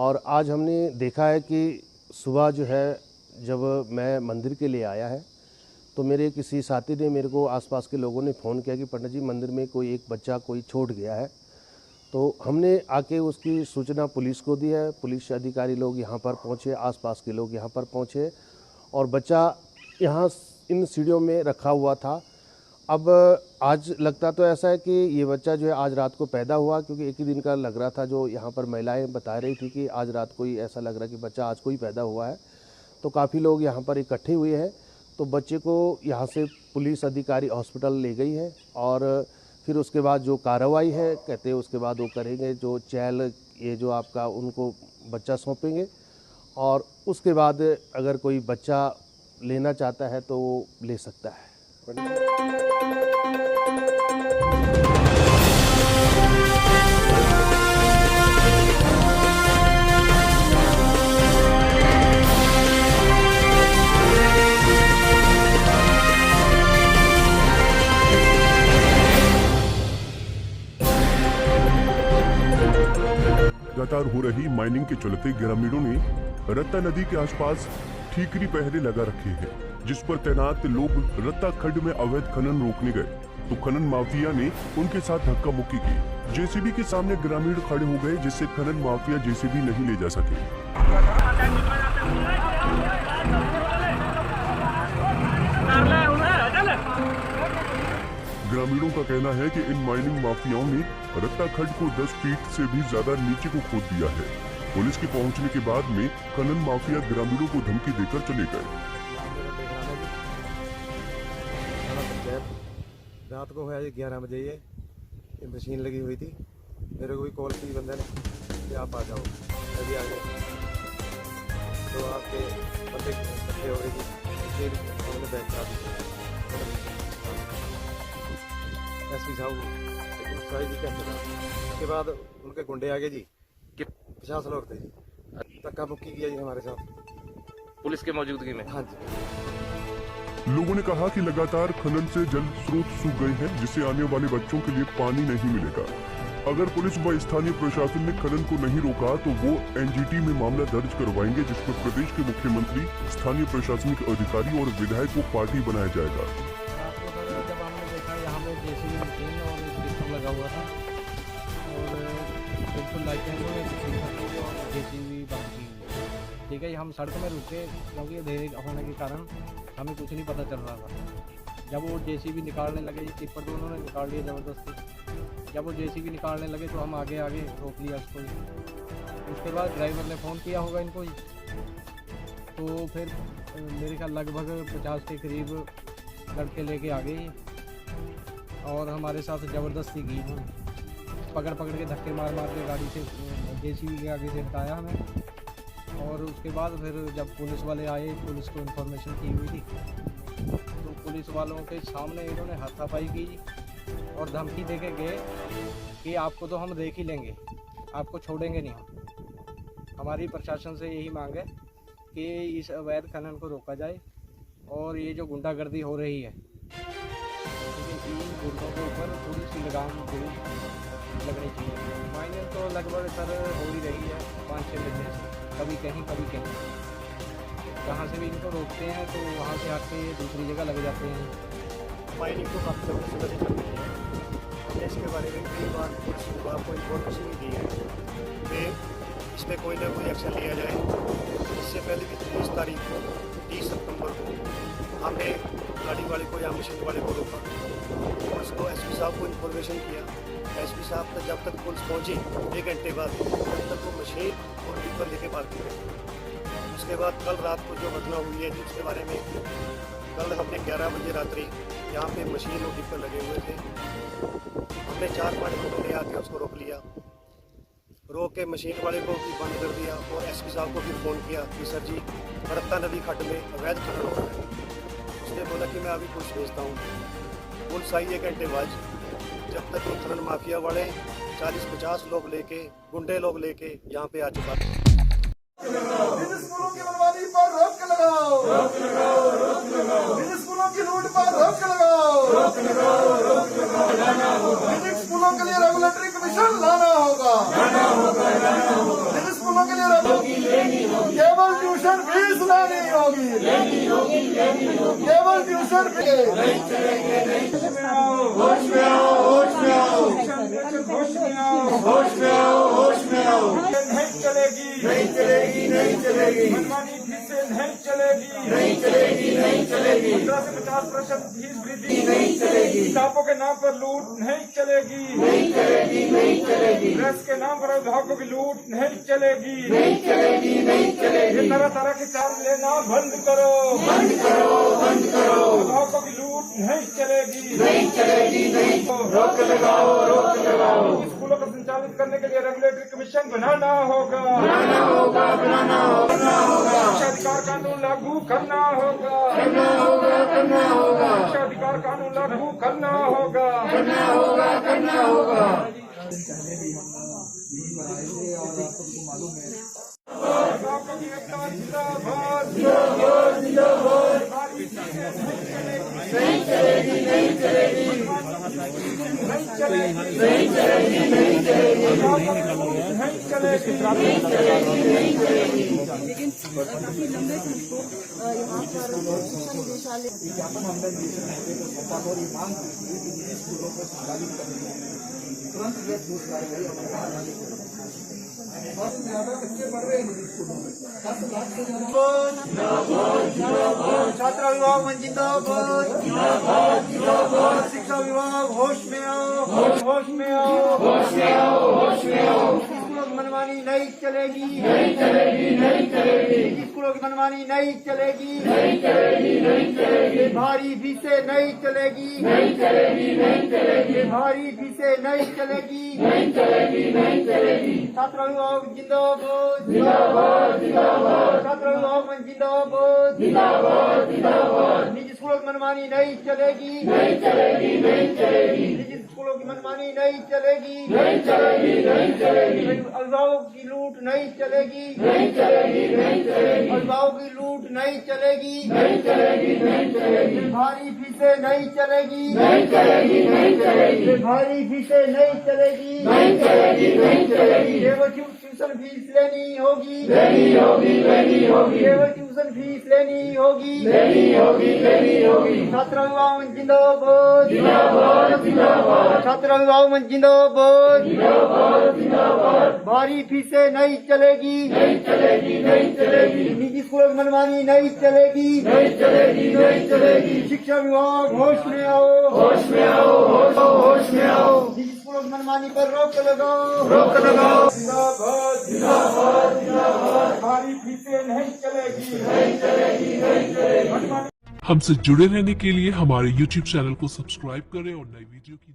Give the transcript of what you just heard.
और आज हमने देखा है कि सुबह जो है जब मैं मंदिर के लिए आया है तो मेरे किसी साथी ने मेरे को आसपास के लोगों ने फ़ोन किया कि पंडित जी मंदिर में कोई एक बच्चा कोई छूट गया है। तो हमने आके उसकी सूचना पुलिस को दी है। पुलिस अधिकारी लोग यहाँ पर पहुँचे, आसपास के लोग यहाँ पर पहुँचे और बच्चा यहाँ इन सीढ़ियों में रखा हुआ था। अब आज लगता तो ऐसा है कि ये बच्चा जो है आज रात को पैदा हुआ, क्योंकि एक ही दिन का लग रहा था। जो यहाँ पर महिलाएं बता रही थी कि आज रात को ही ऐसा लग रहा कि बच्चा आज को ही पैदा हुआ है। तो काफ़ी लोग यहाँ पर इकट्ठे हुए हैं। तो बच्चे को यहाँ से पुलिस अधिकारी हॉस्पिटल ले गई है और फिर उसके बाद जो कार्रवाई है कहते हैं उसके बाद वो करेंगे। जो चैल ये जो आपका उनको बच्चा सौंपेंगे और उसके बाद अगर कोई बच्चा लेना चाहता है तो वो ले सकता है। लगातार हो रही माइनिंग के चलते ग्रामीणों ने रत्ता नदी के आसपास ठीकरी पहरे लगा रखे हैं, जिस पर तैनात लोग रत्ता खड्ड में अवैध खनन रोकने गए तो खनन माफिया ने उनके साथ धक्का मुक्की की। जेसीबी के सामने ग्रामीण खड़े हो गए, जिससे खनन माफिया जेसीबी नहीं ले जा सके। ग्रामीणों का कहना है कि इन माइनिंग माफियाओं ने रत्ता खड्ड को 10 फीट से भी ज्यादा नीचे को खोद दिया है। पुलिस के पहुंचने के बाद में खनन माफिया ग्रामीणों को धमकी देकर चले गए। रात को है 11 बजे ये मशीन लगी हुई थी। मेरे को भी कॉल की बंदे ने कि आप आ जाओ, अभी आ गए। तो आपके बंदे इकट्ठे हो गए थी, फिर उन्होंने बैठ कर एसपी साहब सारी जी कहते था। उसके बाद उनके गुंडे आ गए जी, 50 लोग थे जी। धक्का मुक्की किया जी हमारे साथ पुलिस के मौजूदगी में। हाँ जी। लोगों ने कहा कि लगातार खनन से जल स्रोत सूख गए हैं, जिससे आने वाले बच्चों के लिए पानी नहीं मिलेगा। अगर पुलिस व स्थानीय प्रशासन ने खनन को नहीं रोका तो वो एनजीटी में मामला दर्ज करवाएंगे, जिस पर प्रदेश के मुख्यमंत्री, स्थानीय प्रशासनिक अधिकारी और विधायक को पार्टी बनाया जाएगा। जब हमने देखा यहाँ पे जेसीबी मशीन और सिस्टम लगा हुआ था और बिल्कुल लाइटें और जेसीबी बंद की हुई। ठीक है, हम सड़क में रुके क्योंकि अंधेरे होने के कारण हमें कुछ नहीं पता चल रहा था। जब वो जेसीबी निकालने लगे, टिप्पर तो उन्होंने निकाल लिया ज़बरदस्ती। जब वो जेसीबी निकालने लगे तो हम आगे रोक लिया उसको। उसके बाद ड्राइवर ने फ़ोन किया होगा इनको ही। तो फिर मेरे ख्याल लगभग 50 के करीब लड़के लेके आ गए और हमारे साथ ज़बरदस्ती की। पकड़ के धक्के मार के गाड़ी से जेसीबी के आगे से हटाया हमें। और उसके बाद फिर जब पुलिस वाले आए, पुलिस को इन्फॉर्मेशन की हुई थी, तो पुलिस वालों के सामने इन्होंने हाथापाई की और धमकी देके गए कि आपको तो हम देख ही लेंगे, आपको छोड़ेंगे नहीं हम। हमारी प्रशासन से यही मांग है कि इस अवैध खनन को रोका जाए और ये जो गुंडागर्दी हो रही है, इन गुंडों के ऊपर पुलिस की लगाम लगनी चाहिए। माइनिंग तो लगभग सर हो ही रही है 5-6 महीने से, कभी कहीं कभी कहीं। जहाँ से भी इनको रोकते हैं तो वहाँ से आके दूसरी जगह लग जाते हैं। माइनिंग तो काफ़ी लंबे समय से चल रही है। हमने इसके बारे में कई बार पुलिस को आपको इन्फॉर्मेशन भी दी है कि इसमें कोई ना कोई एक्शन लिया जाए। इससे पहले भी 30 तारीख को 30 सितंबर को हमने गाड़ी वाले को या मशीन वाले को रोका। पुलिस को एसपी साहब को इन्फॉर्मेशन किया। एसपी साहब तक जब तक पुलिस पहुंची 1 घंटे बाद, तब तक वो मशीन और टिप्पर लेके पार्क किए। उसके बाद कल रात को जो घटना हुई है उसके बारे में, कल हमने 11 बजे रात्रि यहाँ पे मशीन और टिप्पर लगे हुए थे। हमने 4-5 लोगों ने आके उसको रोक लिया। रोक के मशीन वाले को भी बंद कर दिया और एसपी साहब को फिर फ़ोन किया कि सर जी रत्ता नदी खड्ड में अवैध खनन हो रहा है। उसने बोला कि मैं अभी पुलिस भेजता हूँ। पुलिस आई 1 घंटे बाद। जब तक वो खनन माफिया वाले 40-50 लोग लेके, गुंडे लोग लेके यहाँ पे आ चुका था। स्कूलों की बर्बादी पर रोक लगाओ, स्कूलों की लूट पर रोक लगाओ, स्कूलों के लिए रेगुलेटरी कमीशन लाना होगा, स्कूलों के लिए फीस लेनी होगी केवल ट्यूशन फीस होश में आओ होश में आओ होश में आओ होश में आओ होश में आओ नहीं चलेगी नहीं चलेगी नहीं चलेगी मनमानी फीसें नहीं चलेगी नहीं चलेगी नहीं चलेगी 50% फीस वृद्धि नहीं चलेगी किताबों के नाम पर लूट नहीं चलेगी नहीं चलेगी नहीं चलेगी प्रेस के नाम पर अभिभावकों की लूट नहीं चलेगी नहीं चलेगी नहीं चलेगी ये तरह तरह के चार्ज लेना बंद करो बंद करो बंद करो अभिभावकों की लूट नहीं चलेगी नहीं चलेगी नहीं रोक लगाओ स्कूलों को संचालित करने के लिए रेगुलेटरी कमीशन बनाना होगा बनाना होगा बनाना होगा शिक्षा अधिकार कानून लागू करना होगा करना होगा करना होगा शिक्षा अधिकार कानून लागू करना होगा करना होगा करना होगा नहीं चलेगी नहीं चलेगी नहीं चलेगी नहीं चलेगी नहीं चलेगी नहीं चलेगी नहीं चलेगी नहीं चलेगी लेकिन काफी लंबे समय को यहाँ पर शिक्षा निदेशालय विज्ञापन हमने और ये मांग स्कूलों को संचालित करने तुरंत ये ठोस कार्रवाई बहुत ज्यादा बच्चे पढ़ रहे हैं स्कूलों में 10 लाख से ज्यादा छात्र अभिभावक जिंदाबाद शिक्षा विभाग होश में आओ होश में आओ होश में आओ होश में आओ स्कूलों की मनमानी नहीं चलेगी नहीं चलेगी नहीं चलेगी स्कूलों की मनमानी नहीं चलेगी नहीं चलेगी नहीं चलेगी भारी फीसें नहीं चलेगी नहीं चलेगी नहीं चलेगी भारी फीसें नहीं चलेगी नहीं चलेगी नहीं चलेगी छात्र अभिभावक जिंदाबाद जिंदाबाद जिंदाबाद छात्र अभिभावक जिंदाबाद जिंदाबाद जिंदाबाद निजी स्कूलों की मनमानी नहीं चलेगी नहीं चलेगी नहीं चलेगी निजी स्कूलों की मनमानी नहीं चलेगी नहीं चलेगी नहीं चलेगी अभिभावक की लूट नहीं चलेगी नहीं चलेगी नहीं चलेगी अभिभावक की लूट नहीं चलेगी नहीं चलेगी नहीं चलेगी भारी फीसें नहीं चलेगी नहीं चलेगी नहीं चलेगी भारी फीसें नहीं चलेगी नहीं चलेगी नहीं चलेगी केवल ट्यूशन फीस लेनी होगी लेनी होगी लेनी होगी केवल ट्यूशन फीस लेनी होगी लेनी होगी लेनी होगी छात्र अभिभावक जिंदाबाद जिंदाबाद जिंदाबाद छात्र अभिभावक जिंदाबाद जिंदाबाद जिंदाबाद भारी फीसें नहीं चलेगी नहीं चलेगी नहीं चलेगी निजी स्कूलों की मनमानी नहीं चलेगी नहीं चलेगी नहीं चलेगी शिक्षा विभाग होश में आओ होश में आओ होश में आओ निजी स्कूलों की मनमानी पर रोक लगाओ जिंदाबाद जिंदाबाद जिंदाबाद भारी फीसें नहीं चलेगी नहीं चलेगी नहीं चलेगी हमसे जुड़े रहने के लिए हमारे YouTube चैनल को सब्सक्राइब करें और नई वीडियो की